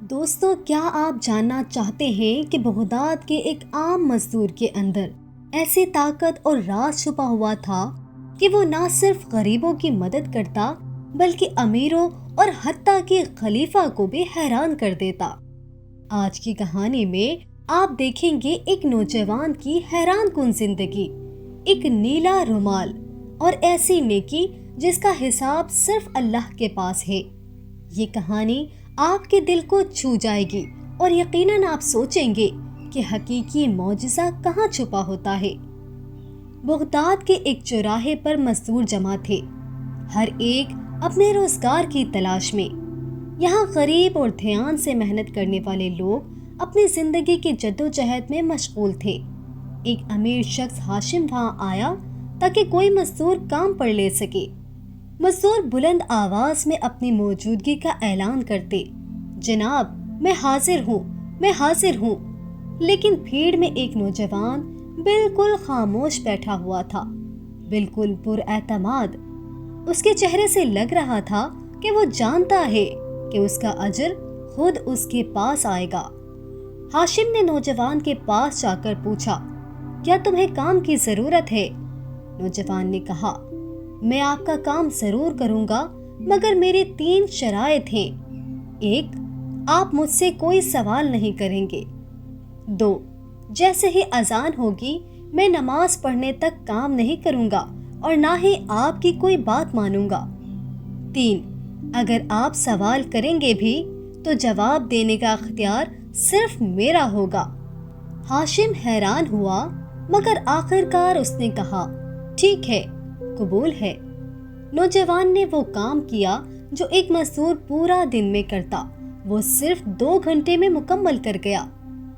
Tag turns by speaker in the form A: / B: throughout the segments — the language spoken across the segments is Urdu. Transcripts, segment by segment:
A: دوستو، کیا آپ جاننا چاہتے ہیں کہ بغداد کے ایک عام مزدور کے اندر ایسی طاقت اور راز چھپا ہوا تھا کہ وہ نہ صرف غریبوں کی مدد کرتا بلکہ امیروں اور حتیٰ کہ خلیفہ کو بھی حیران کر دیتا۔ آج کی کہانی میں آپ دیکھیں گے ایک نوجوان کی حیران کن زندگی، ایک نیلا رومال اور ایسی نیکی جس کا حساب صرف اللہ کے پاس ہے۔ یہ کہانی آپ کے دل کو چھو جائے گی اور یقیناً آپ سوچیں گے کہ حقیقی معجزہ کہاں چھپا ہوتا ہے۔ بغداد کے ایک چوراہے پر مزدور جمع تھے، ہر ایک اپنے روزگار کی تلاش میں۔ یہاں غریب اور دھیان سے محنت کرنے والے لوگ اپنی زندگی کی جدوجہد میں مشغول تھے۔ ایک امیر شخص ہاشم وہاں آیا تاکہ کوئی مزدور کام پر لے سکے۔ مزدور بلند آواز میں اپنی موجودگی کا اعلان کرتے، جناب میں حاضر ہوں۔ لیکن بھیڑ میں ایک نوجوان بالکل خاموش بیٹھا ہوا تھا، بالکل پراعتماد۔ اس کے چہرے سے لگ رہا تھا کہ وہ جانتا ہے کہ اس کا اجر خود اس کے پاس آئے گا۔ ہاشم نے نوجوان کے پاس جا کر پوچھا، کیا تمہیں کام کی ضرورت ہے؟ نوجوان نے کہا، میں آپ کا کام ضرور کروں گا، مگر میرے 3 شرائط ہیں۔ 1. آپ مجھ سے کوئی سوال نہیں کریں گے۔ 2. جیسے ہی اذان ہوگی میں نماز پڑھنے تک کام نہیں کروں گا اور نہ ہی آپ کی کوئی بات مانوں گا۔ 3. اگر آپ سوال کریں گے بھی تو جواب دینے کا اختیار صرف میرا ہوگا۔ ہاشم حیران ہوا، مگر آخرکار اس نے کہا، ٹھیک ہے، قبول ہے۔ نوجوان نے وہ کام کیا جو ایک مزدور پورا دن میں کرتا، وہ صرف 2 گھنٹے میں مکمل کر گیا۔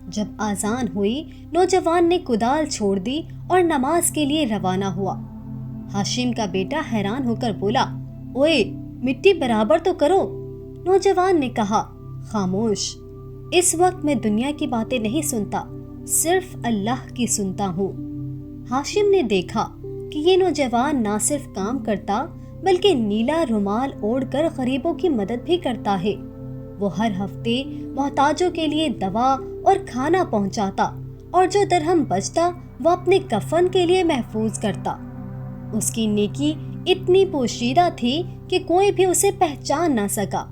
A: جب اذان ہوئی، نوجوان نے کدال چھوڑ دی اور نماز کے لیے روانہ ہوا۔ ہاشم کا بیٹا حیران ہو کر بولا، اوئے، مٹی برابر تو کرو۔ نوجوان نے کہا، خاموش، اس وقت میں دنیا کی باتیں نہیں سنتا، صرف اللہ کی سنتا ہوں۔ ہاشم نے دیکھا کہ یہ نوجوان نہ صرف کام کرتا بلکہ نیلا رومال اوڑھ کر غریبوں کی مدد بھی کرتا ہے۔ وہ ہر ہفتے محتاجوں کے لیے دوا اور کھانا پہنچاتا اور جو درہم بچتا وہ اپنے کفن کے لیے محفوظ کرتا۔ اس کی نیکی اتنی پوشیدہ تھی کہ کوئی بھی اسے پہچان نہ سکا۔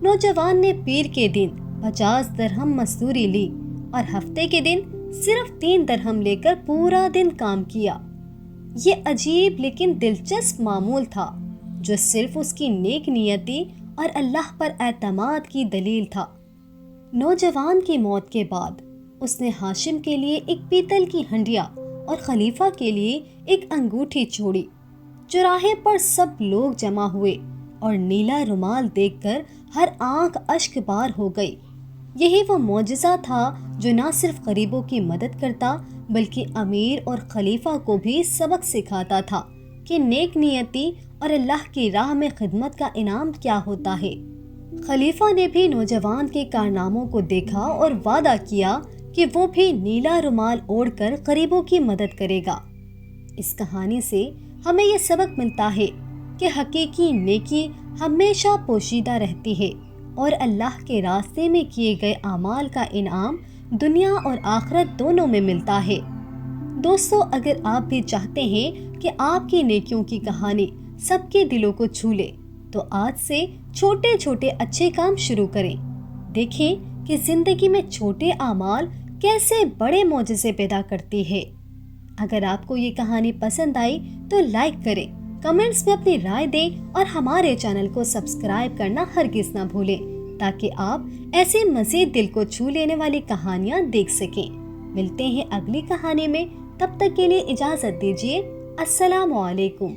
A: نوجوان نے پیر کے دن 50 درہم مزدوری لی اور ہفتے کے دن صرف 3 درہم لے کر پورا دن کام کیا۔ یہ عجیب لیکن دلچسپ معمول تھا جو صرف اس کی نیک نیتی اور اللہ پر اعتماد کی دلیل تھا۔ نوجوان کی موت کے بعد اس نے ہاشم کے لیے ایک پیتل کی ہنڈیا اور خلیفہ کے لیے ایک انگوٹھی چھوڑی۔ چوراہے پر سب لوگ جمع ہوئے اور نیلا رومال دیکھ کر ہر آنکھ اشک بار ہو گئی۔ یہی وہ معجزہ تھا جو نہ صرف غریبوں کی مدد کرتا بلکہ امیر اور خلیفہ کو بھی سبق سکھاتا تھا کہ نیک نیتی اور اللہ کی راہ میں خدمت کا انعام کیا ہوتا ہے۔ خلیفہ نے بھی نوجوان کے کارناموں کو دیکھا اور وعدہ کیا کہ وہ بھی نیلا رومال اوڑھ کر غریبوں کی مدد کرے گا۔ اس کہانی سے ہمیں یہ سبق ملتا ہے کہ حقیقی نیکی ہمیشہ پوشیدہ رہتی ہے اور اللہ کے راستے میں کیے گئے اعمال کا انعام دنیا اور آخرت دونوں میں ملتا ہے۔ دوستو، اگر آپ بھی چاہتے ہیں کہ آپ کی نیکیوں کی کہانی سب کے دلوں کو چھو لے تو آج سے چھوٹے چھوٹے اچھے کام شروع کریں۔ دیکھیں کہ زندگی میں چھوٹے اعمال کیسے بڑے معجزے پیدا کرتی ہے۔ اگر آپ کو یہ کہانی پسند آئی تو لائک کریں، کمنٹس میں اپنی رائے دیں اور ہمارے چینل کو سبسکرائب کرنا ہرگز نہ بھولیں تاکہ آپ ایسے مزید دل کو چھو لینے والی کہانیاں دیکھ سکیں۔ ملتے ہیں اگلی کہانی میں، تب تک کے لیے اجازت دیجیے۔ السلام علیکم۔